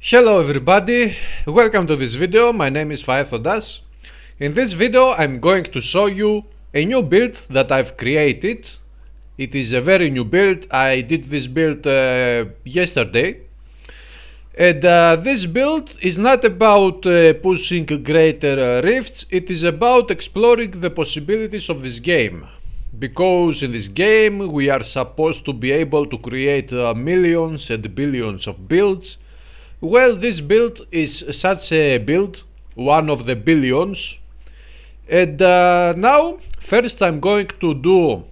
Hello everybody, welcome to this video. My name is Faethodas. In this video I'm going to show you a new build that I've created. It is a very new build. I did this build yesterday. And this build is not about pushing greater rifts, it is about exploring the possibilities of this game. Because in this game we are supposed to be able to create millions and billions of builds. Well, this build is such a build, one of the billions. And now, first I'm going to do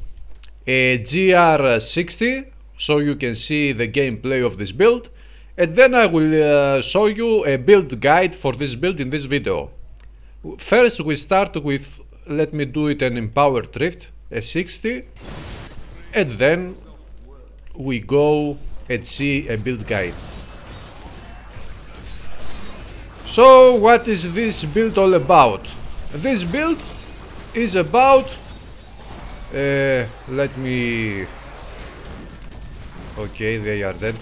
a GR60, so you can see the gameplay of this build. And then I will show you a build guide for this build in this video. First we start with, let me do it an empowered rift, a 60. And then we go and see a build guide. So what is this build all about? This build is about, let me, okay, they are dead.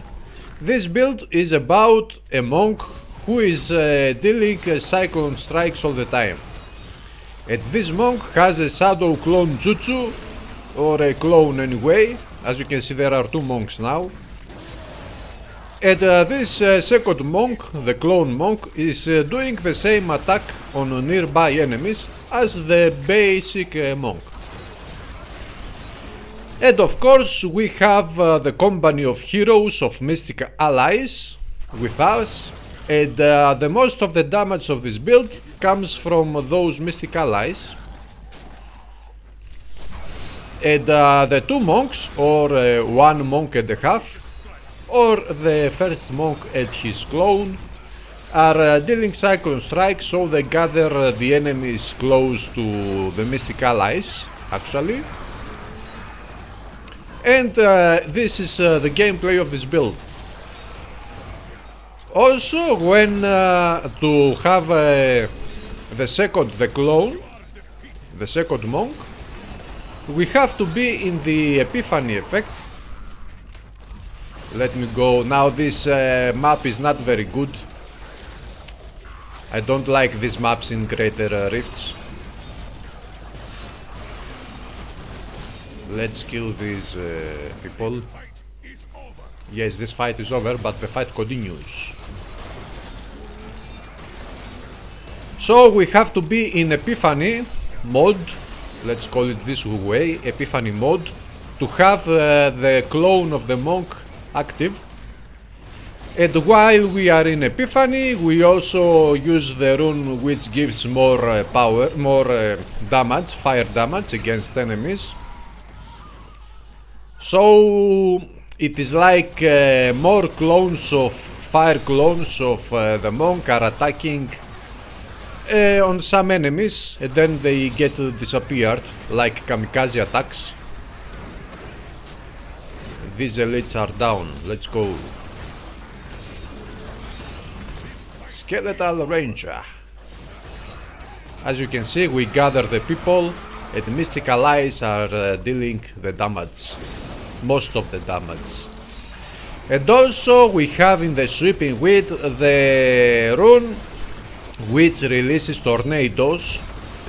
This build is about a monk who is dealing cyclone strikes all the time. And this monk has a shadow clone jutsu, or a clone anyway. As you can see, there are two monks now. And this second monk, the clone monk, is doing the same attack on nearby enemies as the basic monk. And of course we have the company of heroes, of mystic allies with us. And the most of the damage of this build comes from those mystic allies. And the two monks, or one monk and a half, or the first monk and his clone, are dealing cyclone strikes, so they gather the enemies close to the mystic allies, actually. And this is the gameplay of this build. Also, when to have the clone, the second monk, we have to be in the Epiphany effect. Let me go. Now this map is not very good. I don't like these maps in greater rifts. Let's kill these people. Yes, this fight is over, but the fight continues. So we have to be in Epiphany mode. Let's call it this way, Epiphany mode, to have the clone of the monk active. And while we are in Epiphany, we also use the rune which gives more power, more damage, fire damage against enemies. So it is like more clones of fire clones of the monk are attacking on some enemies, and then they get disappeared like kamikaze attacks. These elites are down. Let's go. Skeletal Ranger. As you can see, we gather the people, and mystic allies are dealing the damage, most of the damage. And also we have in the sweeping wind the rune which releases tornadoes,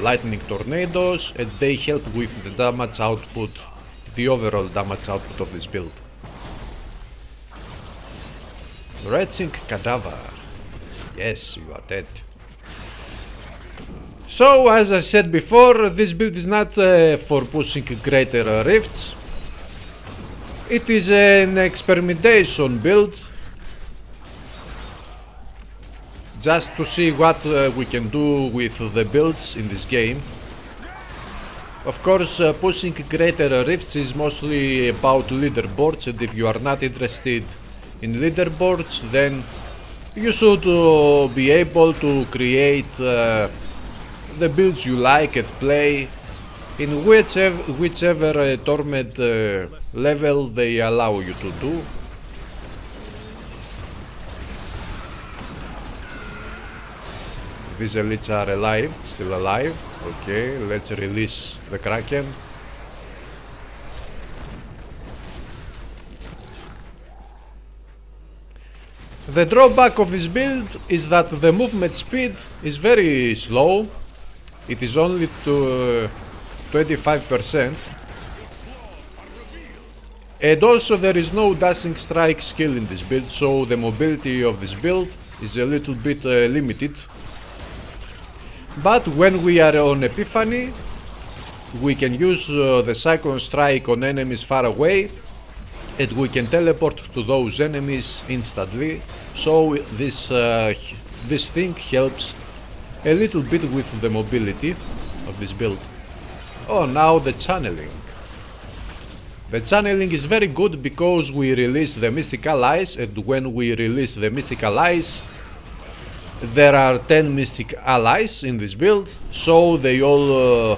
lightning tornadoes, and they help with the damage output, the overall damage output of this build. Retching Cadaver. Yes, you are dead. So, as I said before, this build is not for pushing greater rifts. It is an experimentation build, just to see what we can do with the builds in this game. Of course, pushing greater rifts is mostly about leaderboards, and if you are not interested in leaderboards, then you should be able to create the builds you like and play in whichever torment level they allow you to do. These elites are alive, still alive. Okay, let's release the Kraken. The drawback of this build is that the movement speed is very slow. It is only to 25%. And also there is no dashing strike skill in this build, so the mobility of this build is a little bit limited. But when we are on Epiphany, we can use the Cyclone Strike on enemies far away, and we can teleport to those enemies instantly. So this thing helps a little bit with the mobility of this build. Oh, now the channeling. The channeling is very good because we release the mystical eyes, and when we release the mystical eyes, there are 10 mystic allies in this build, so they all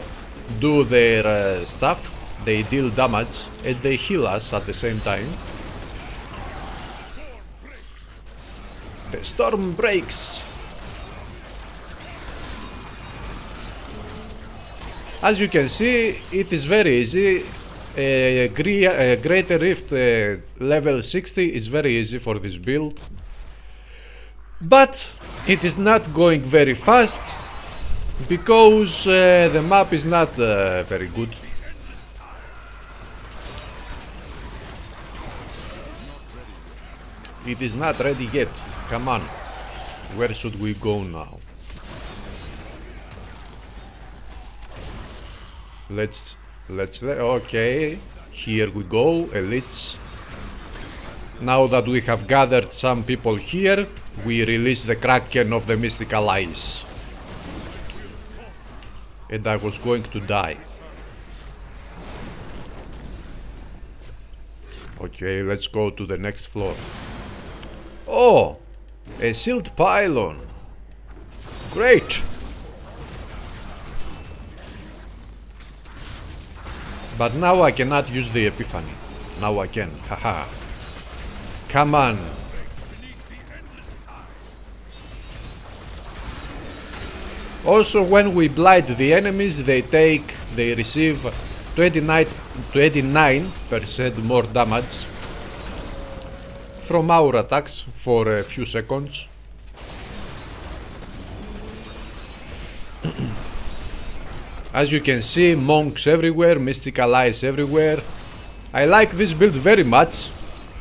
do their stuff. They deal damage and they heal us at the same time. The storm breaks. As you can see, it is very easy. Greater Rift level 60 is very easy for this build. But it is not going very fast because the map is not very good. It is not ready yet. Come on. Where should we go now? Okay, here we go, elites. Now that we have gathered some people here, we release the Kraken of the mystical eyes. And I was going to die. Okay, let's go to the next floor. Oh, a sealed pylon. Great. But now I cannot use the Epiphany. Now I can. Haha. Come on. Also, when we blight the enemies, they receive 29% more damage from our attacks for a few seconds. As you can see, monks everywhere, mystical eyes everywhere. I like this build very much.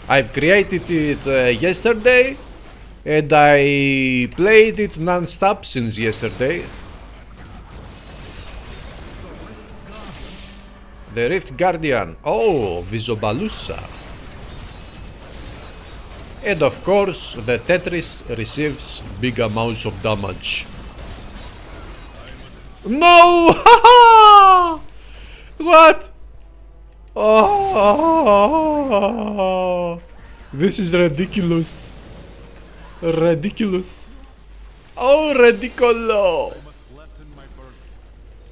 I've created it yesterday, and I played it non-stop since yesterday. The Rift Guardian. Oh, Vizobalusa. And of course, the Tetris receives big amounts of damage. No! What? Oh, this is ridiculous. Ridiculous. Oh, ridicolo.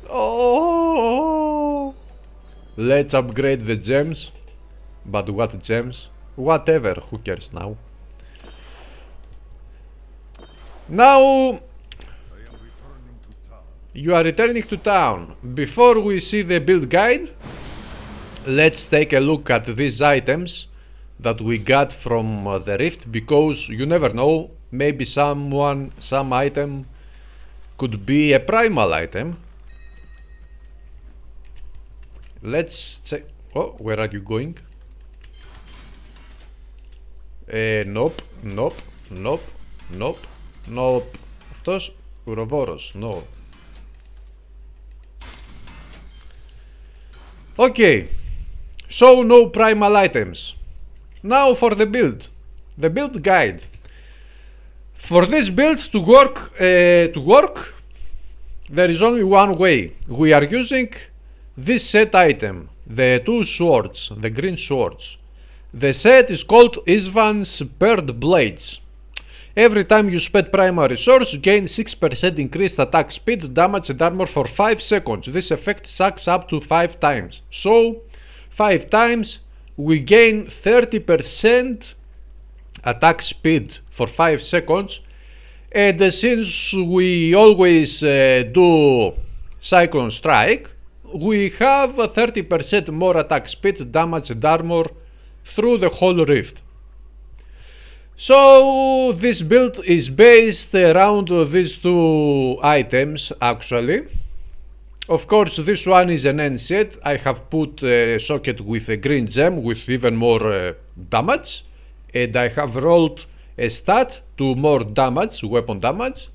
Oh. Let's upgrade the gems. But what gems? Whatever, who cares now? Now you are returning to town. Before we see the build guide, let's take a look at these items that we got from the Rift, because you never know, maybe some item could be a primal item. Let's check. Oh, where are you going? Nope, nope, nope, nope, nope. Αυτός Ουροβόρος, no. Okay, so no primal items. Now for the build guide. For this build to work, there is only one way. We are using this set item, the two swords, the green swords. The set is called Isvan's Paired Blades. Every time you spend primary source, gain 6% increased attack speed, damage and armor for 5 seconds. This effect sucks up to 5 times. So, 5 times we gain 30% attack speed for 5 seconds. And since we always do Cyclone Strike, we have 30% more attack speed, damage and armor through the whole rift. So this build is based around these two items actually. Of course, this one is an end set. I have put a socket with a green gem with even more damage, and I have rolled a stat to more damage, weapon damage.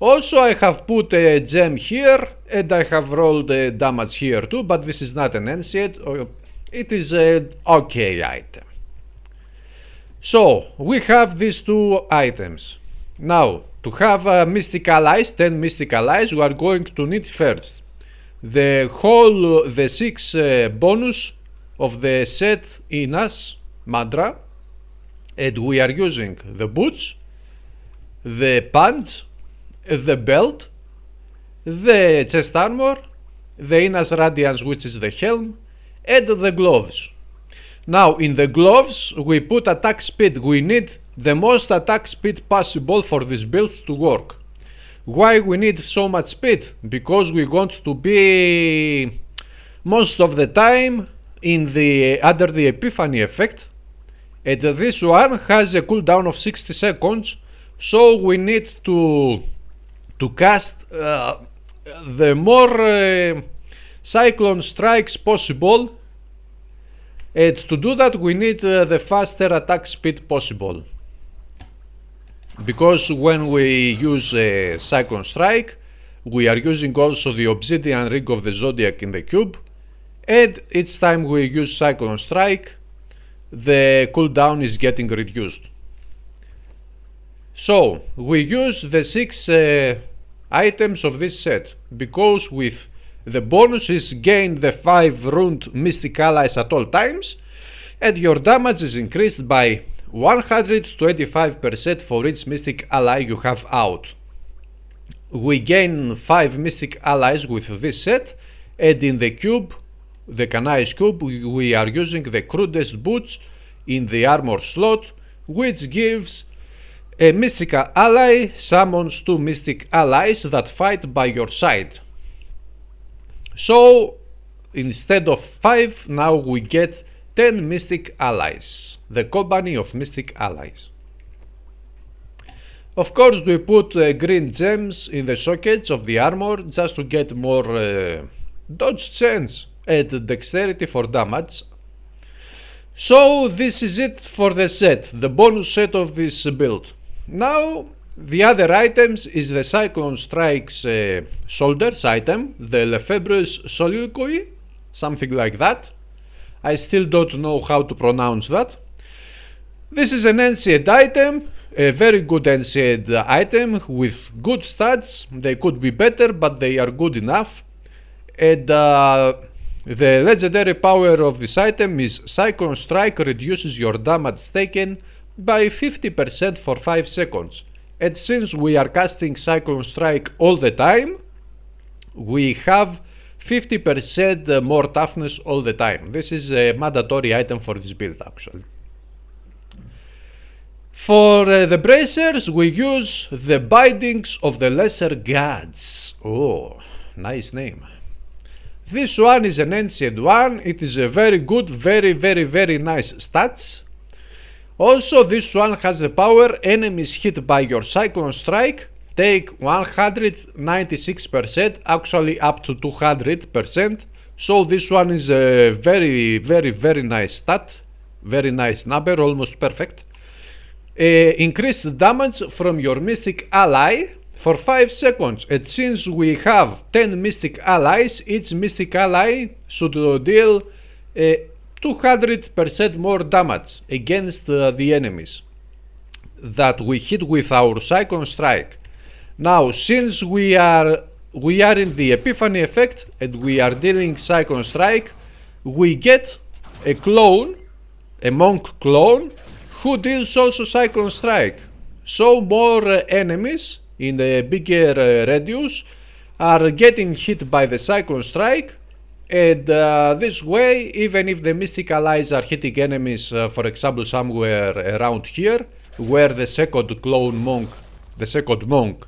Also, I have put a gem here, and I have rolled damage here too, but this is not an end set. It is an okay item. So, we have these two items. Now, to have Mystic Allies, 10 Mystic Allies, we are going to need first the 6 bonus of the set Inas mantra, and we are using the boots, the pants, the belt, the chest armor, the Inas Radiance, which is the helm, and the gloves. Now in the gloves we put attack speed. We need the most attack speed possible for this build to work. Why we need so much speed? Because we want to be most of the time under the Epiphany effect, and this one has a cooldown of 60 seconds, so we need to cast the more cyclone strikes possible, and to do that we need the faster attack speed possible. Because when we use Cyclone Strike, we are using also the Obsidian Ring of the Zodiac in the cube, and each time we use Cyclone Strike, the cooldown is getting reduced. So we use the 6 items of this set, because with the bonus is gain the 5 rунed Mystic Allies at all times, and your damage is increased by 125% for each Mystic Ally you have out. We gain 5 Mystic Allies with this set, and in the cube, the Canais cube, we are using the crudest boots in the armor slot, which gives a Mystical Ally summons 2 Mystic Allies that fight by your side. So instead of 5, now we get 10 Mystic Allies, the company of Mystic Allies. Of course we put green gems in the sockets of the armor just to get more dodge chance and dexterity for damage. So this is it for the set, the bonus set of this build. Now the other items is the Cyclone Strikes shoulders item, the Lefebvre's Soliloquy, something like that. I still don't know how to pronounce that. This is an ancient item, a very good ancient item with good stats. They could be better, but they are good enough. And the legendary power of this item is Cyclone Strike reduces your damage taken by 50% for 5 seconds. And since we are casting Cyclone Strike all the time, we have 50% more toughness all the time. This is a mandatory item for this build actually. For the bracers we use the Bindings of the Lesser Gods. Oh, nice name. This one is an ancient one. It is a very good, very nice stats. Also this one has the power enemies hit by your Cyclone Strike take 196%, actually up to 200%. So this one is a very nice stat, very nice number, almost perfect. Increased damage from your Mystic Ally for 5 seconds, and since we have 10 Mystic Allies, each Mystic Ally should deal 200% more damage against the enemies that we hit with our Cyclone Strike. Now since we are in the Epiphany effect and we are dealing Cyclone Strike, we get a clone, a monk clone, who deals also Cyclone Strike. So more enemies in a bigger radius are getting hit by the Cyclone Strike, and this way, even if the Mystic Allies are hitting enemies, for example somewhere around here, where the second clone monk, the second monk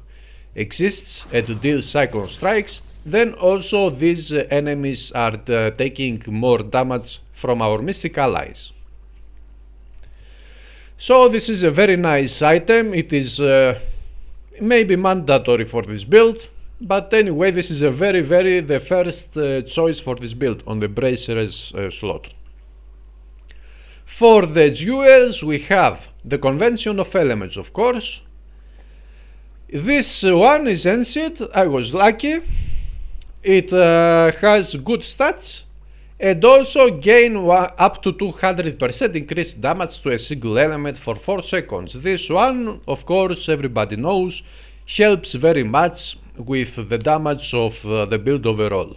exists and deals Cyclone Strikes, then also these enemies are taking more damage from our Mystic Allies. So this is a very nice item. It is maybe mandatory for this build, but anyway, this is the first choice for this build on the Bracer's slot. For the jewels we have the convention of elements, of course. This one is ancient, I was lucky. It has good stats and also gain up to 200% increased damage to a single element for 4 seconds. This one, of course, everybody knows, helps very much with the damage of the build overall.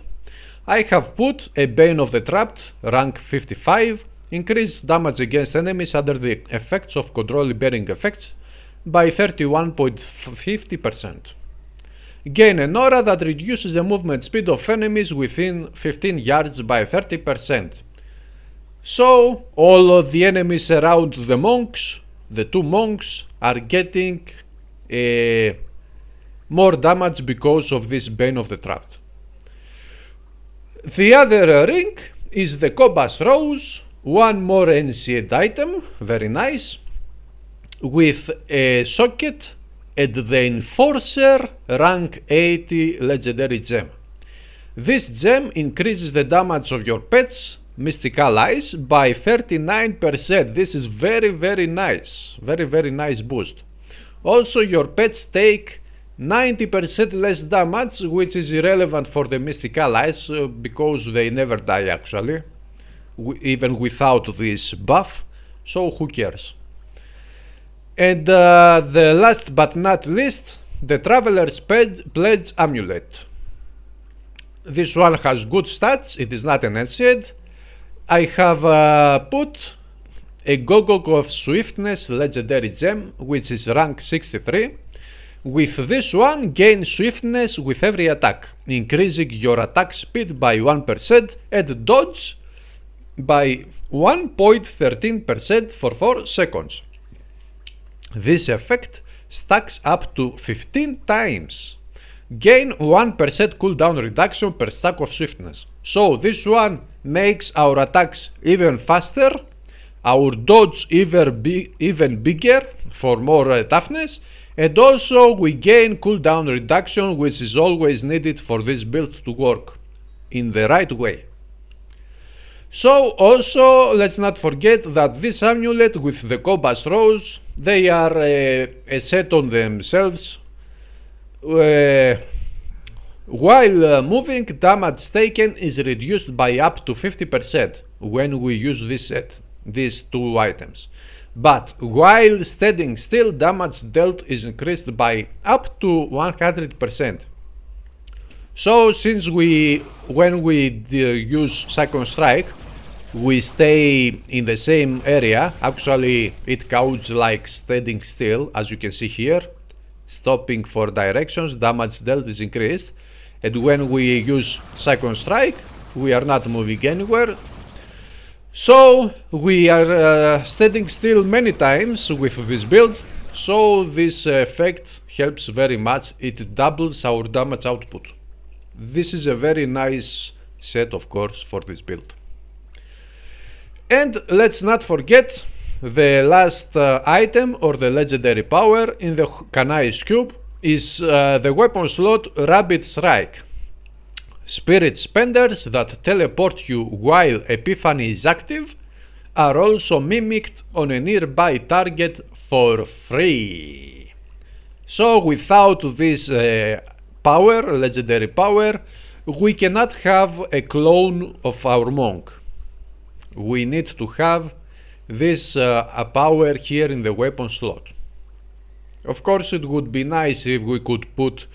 I have put a Bane of the Trapped, rank 55, increased damage against enemies under the effects of control bearing effects by 31.50%. Gain an aura that reduces the movement speed of enemies within 15 yards by 30%. So all of the enemies around the monks, the 2 monks, are getting more damage because of this Bane of the Trapped. The other ring is the Cobas Rose, one more ancient item, very nice, with a socket and the Enforcer rank 80 legendary gem. This gem increases the damage of your pets, mystic allies, by 39%. This is very nice, very nice boost. Also your pets take 90% less damage, which is irrelevant for the mystic allies because they never die actually, even without this buff, so who cares. And the last but not least, the Traveler's Pledge Amulet. This one has good stats, it is not an ancient. I have put a Gogok of Swiftness legendary gem, which is rank 63. With this one, gain swiftness with every attack, increasing your attack speed by 1% and dodge by 1.13% for 4 seconds. This effect stacks up to 15 times. Gain 1% cooldown reduction per stack of swiftness. So this one makes our attacks even faster, our dodge even bigger for more toughness, and also we gain cooldown reduction, which is always needed for this build to work in the right way. So also let's not forget that this amulet with the Cobas Rose, they are a set on themselves. While moving, damage taken is reduced by up to 50% when we use this set, these 2 items. But while standing still, damage dealt is increased by up to 100%. So since when we use Second Strike, we stay in the same area, actually it counts like standing still, as you can see here. Stopping for directions, damage dealt is increased, and when we use Second Strike, we are not moving anywhere. So we are standing still many times with this build, so this effect helps very much. It doubles our damage output. This is a very nice set, of course, for this build. And let's not forget the last item, or the legendary power in the Kanai's cube, is the weapon slot Rabbit Strike. Spirit spenders that teleport you while Epiphany is active are also mimicked on a nearby target for free. So without this power, legendary power, we cannot have a clone of our monk. We need to have this power here in the weapon slot. Of course, it would be nice if we could put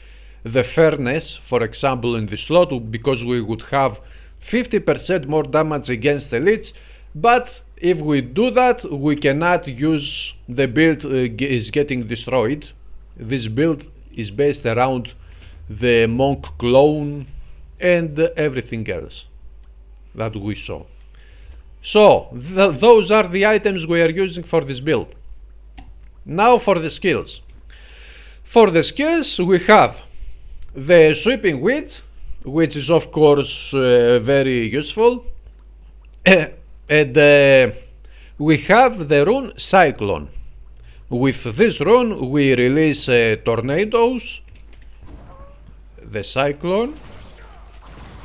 the fairness, for example, in the slot, because we would have 50% more damage against elites, but if we do that, we cannot use the build is getting destroyed. This build is based around the monk clone and everything else that we saw. So those are the items we are using for this build. Now for the skills. For the skills we have the Sweeping Wind, which is of course very useful, and we have the rune Cyclone. With this rune we release tornadoes, the cyclone.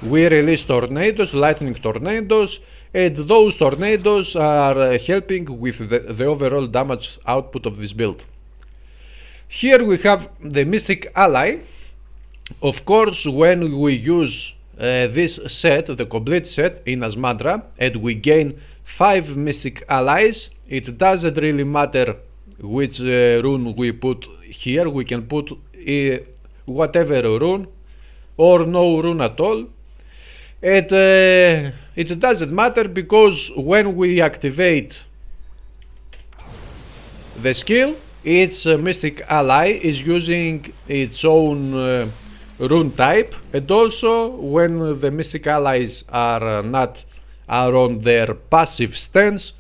We release tornadoes, lightning tornadoes, and those tornadoes are helping with the overall damage output of this build. Here we have the Mystic Ally. Of course, when we use this set, the complete set in Asmandra, and we gain 5 Mystic Allies, it doesn't really matter which rune we put here. We can put whatever rune or no rune at all. And it doesn't matter because when we activate the skill, each Mystic Ally is using its own rune type, and also when the Mystic Allies are not on their passive stance,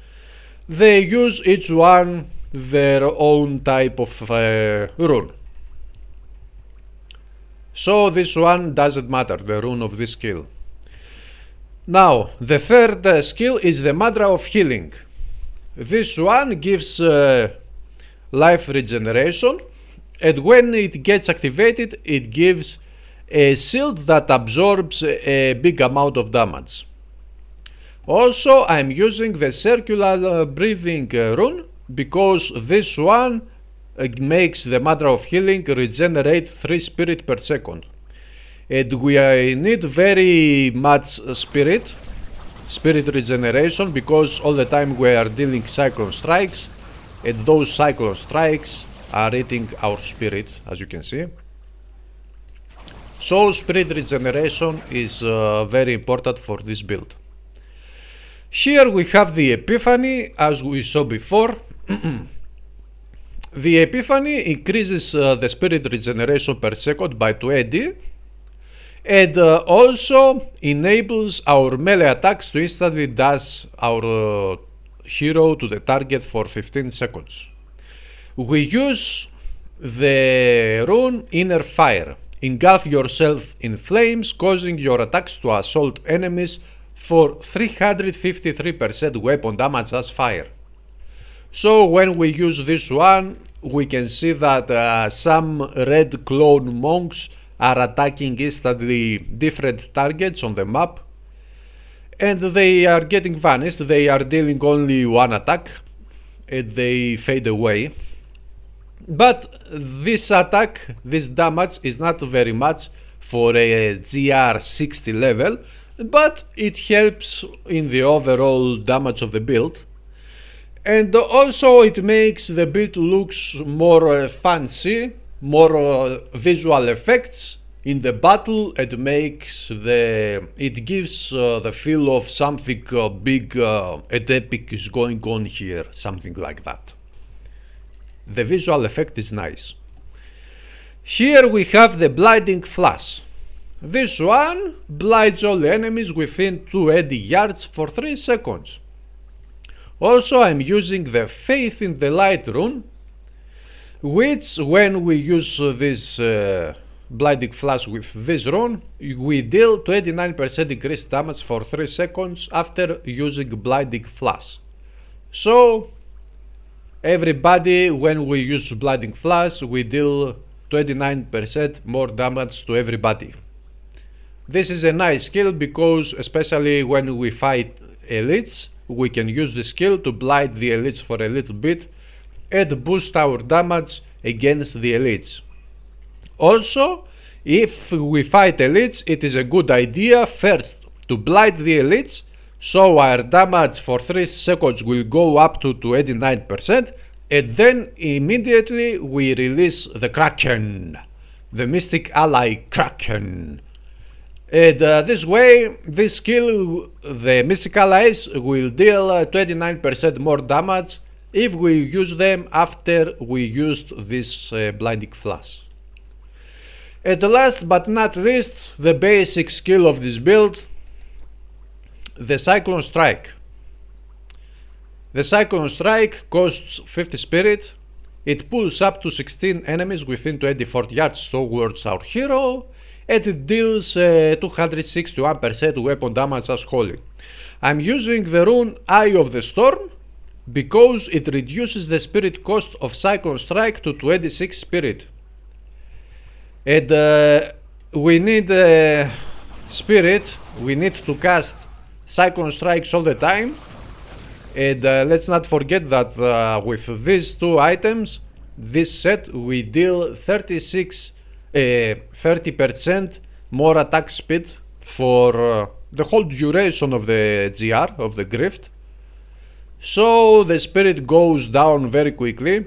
they use each one their own type of rune. So this one doesn't matter, the rune of this skill. Now, the third skill is the Mantra of Healing. This one gives life regeneration, and when it gets activated, it gives a shield that absorbs a big amount of damage. Also, I'm using the circular breathing rune because this one makes the Mantra of Healing regenerate 3 spirit per second. And we need very much spirit regeneration, because all the time we are dealing cyclone strikes, and those cyclone strikes are eating our spirit, as you can see. So spirit regeneration is very important for this build. Here we have the Epiphany, as we saw before. The Epiphany increases the spirit regeneration per second by 20, and also enables our melee attacks to instantly dash our hero to the target for 15 seconds. We use the rune Inner Fire. Engulf yourself in flames, causing your attacks to assault enemies for 353% weapon damage as fire. So when we use this one, we can see that some red clone monks are attacking instantly different targets on the map, and they are getting vanished. They are dealing only one attack and they fade away. But this attack, this damage is not very much for a GR 60 level, but it helps in the overall damage of the build. And also it makes the build looks more fancy, more visual effects in the battle. It makes it gives the feel of something big and epic is going on here, something like that. The visual effect is nice. Here we have the Blinding Flash. This one blinds all the enemies within 280 yards for 3 seconds. Also, I'm using the Faith in the Light rune, which when we use this Blinding Flash with this rune, we deal 29% increased damage for 3 seconds after using Blinding Flash. So everybody, when we use Blinding Flash, we deal 29% more damage to everybody. This is a nice skill because especially when we fight elites, we can use the skill to blind the elites for a little bit and boost our damage against the elites. Also, if we fight elites, it is a good idea first to blind the elites, so our damage for 3 seconds will go up to 89%, and then immediately we release the Kraken, the Mystic Ally Kraken. And this way, this skill, the Mystic Allies, will deal 29% more damage if we use them after we used this Blinding Flash. And last but not least, the basic skill of this build, the Cyclone Strike. The Cyclone Strike costs 50 spirit. It pulls up to 16 enemies within 24 yards towards our hero, and it deals 261% weapon damage as holy. I'm using the rune Eye of the Storm, because it reduces the spirit cost of Cyclone Strike to 26 spirit. And we need spirit, we need to cast Cyclone Strikes all the time. And let's not forget that with these two items, this set, we deal 30% more attack speed for the whole duration of the GR, of the Grift. So the spirit goes down very quickly,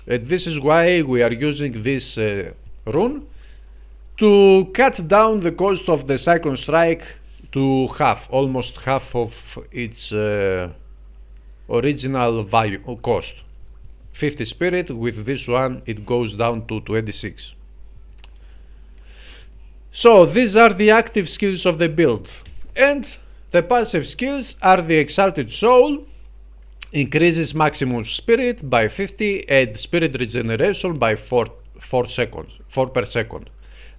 and this is why we are using this rune to cut down the cost of the Cyclone Strike to half, almost half of its original value or cost. 50 spirit, with this one it goes down to 26. So these are the active skills of the build, and the passive skills are the Exalted Soul, increases maximum spirit by 50 and spirit regeneration by 4 per second.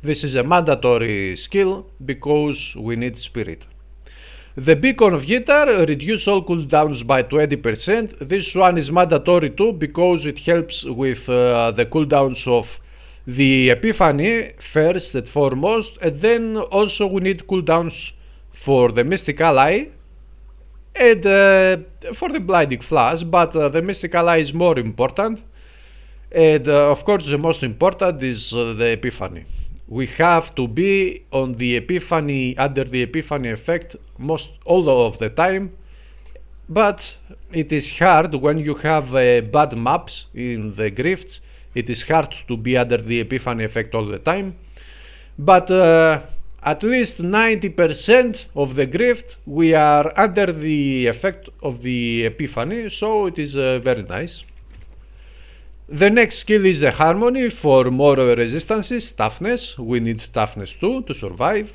This is a mandatory skill because we need spirit. The Beacon of Yitar reduces all cooldowns by 20%. This one is mandatory too because it helps with the cooldowns of the Epiphany first and foremost, and then also we need cooldowns for the Mystic Ally and for the Blinding Flash, but the Mystic Ally is more important, and of course the most important is the Epiphany. We have to be on the Epiphany, under the Epiphany effect all of the time, but it is hard when you have bad maps in the Grifts. It is hard to be under the Epiphany effect all the time, but at least 90% of the Grift we are under the effect of the Epiphany, so it is very nice. The next skill is the Harmony for more resistances, toughness. We need toughness too to survive.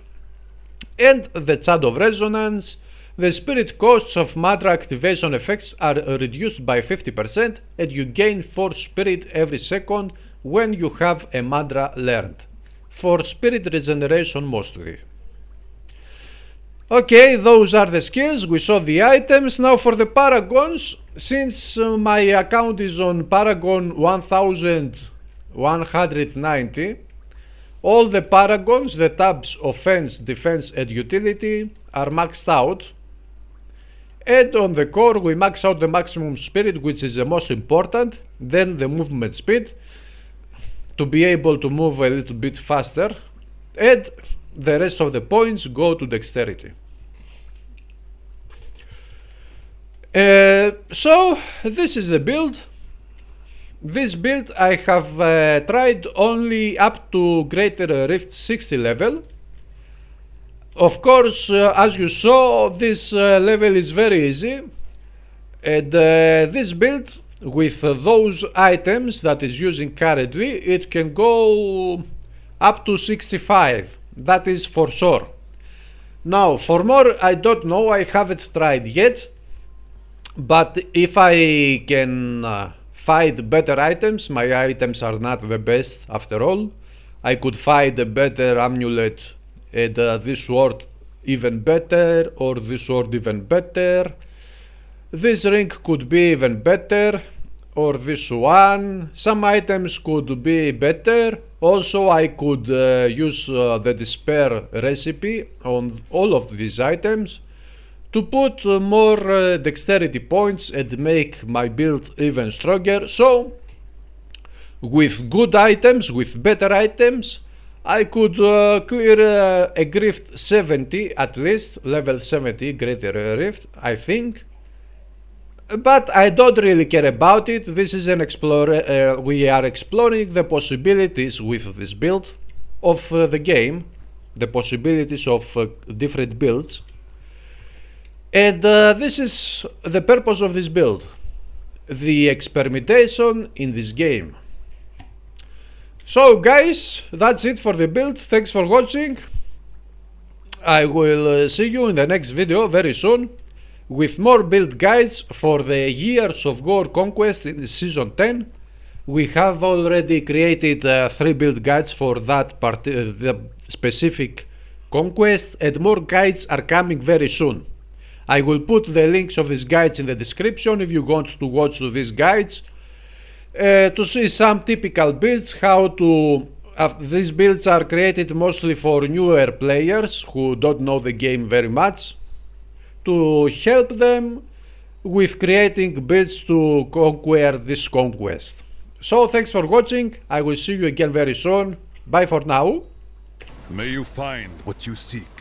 And the Chant of Resonance. The spirit costs of mantra activation effects are reduced by 50% and you gain 4 spirit every second when you have a mantra learned. For spirit regeneration mostly. Okay, those are the skills, we saw the items. Now for the Paragons, since my account is on Paragon 1190, all the Paragons, the tabs Offense, Defense and Utility are maxed out. And on the core we max out the maximum spirit, which is the most important, then the movement speed, to be able to move a little bit faster, and the rest of the points go to dexterity. So this is the build. This build I have tried only up to Greater Rift 60 level. Of course, as you saw, this level is very easy, and this build with those items that is using currently, it can go up to 65. That is for sure. Now for more I don't know, I haven't tried yet, but if I can find better items, my items are not the best after all. I could find a better amulet and this sword even better, or this sword even better. This ring could be even better, or this one. Some items could be better. Also I could use the despair recipe on all of these items to put more dexterity points and make my build even stronger. So with good items, with better items, I could clear a Grift 70 at least, level 70 Greater Rift, I think. But I don't really care about it. This is an we are exploring the possibilities with this build of the game, the possibilities of different builds. And this is the purpose of this build, the experimentation in this game. So guys, that's it for the build. Thanks for watching. I will see you in the next video very soon with more build guides for the Years of Gore Conquest in Season 10. We have already created 3 build guides for that the specific conquest, and more guides are coming very soon. I will put the links of these guides in the description if you want to watch these guides to see some typical builds. These builds are created mostly for newer players who don't know the game very much, to help them with creating builds to conquer this conquest. So thanks for watching, I will see you again very soon. Bye for now. May you find what you seek.